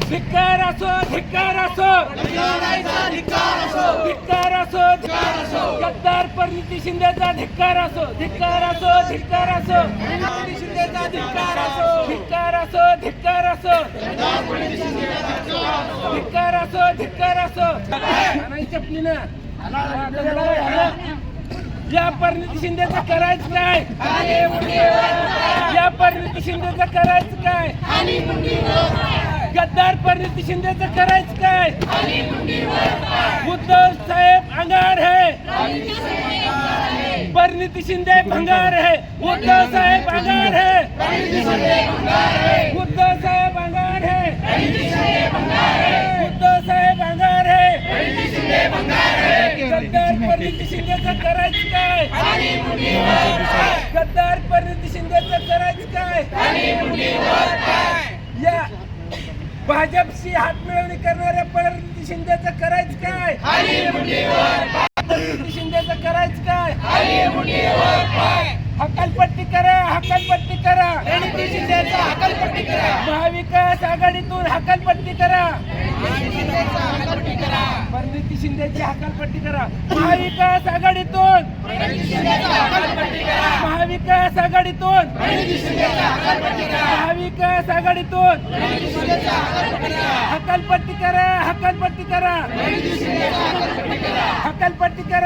धिक्कार असो, धिक्कार असो, धिक्कार असो, गद्दार परिणिती शिंदेचा धिक्कार असो, धिक्कार असो, धिक्कार असो, शिंदेचा धिक्कार असो, धिक्कार असो, धिक्कार असो, धिक्कार असो, धिक्कार असो. नाही चपलीनं या परिणिती शिंदेचं करायचं काय? या परिणिती शिंदेचं करायचं काय? गद्दार परिणिती शिंदेचं करायचं काय? उद्धव साहेब अंगार है, परिणिती शिंदे भंगार है. उद्धव साहेब अंगार है, उद्धव साहेब अंगार है, उद्धव साहेब अंगार है. गद्दार परिणिती शिंदेचं करायचं काय? गद्दार परिणिती शिंदेचं करायचं काय? या भाजपशी हात मिळवणी करणाऱ्या परिणिती शिंदेचं करायचं काय? परिणिती शिंदेचं करायचं काय? हकालपट्टी करा, हकालपट्टी करा. परिणिती शिंदेचा हकालपट्टी करा. महाविकास आघाडीतून हकालपट्टी करा. परिणिती शिंदेची हकालपट्टी करा. महाविकास आघाडीतून, महाविकास आघाडीतून, महाविकास आघाडीतून हकालपट्टी करा, हकालपट्टी करा, हकालपट्टी करा.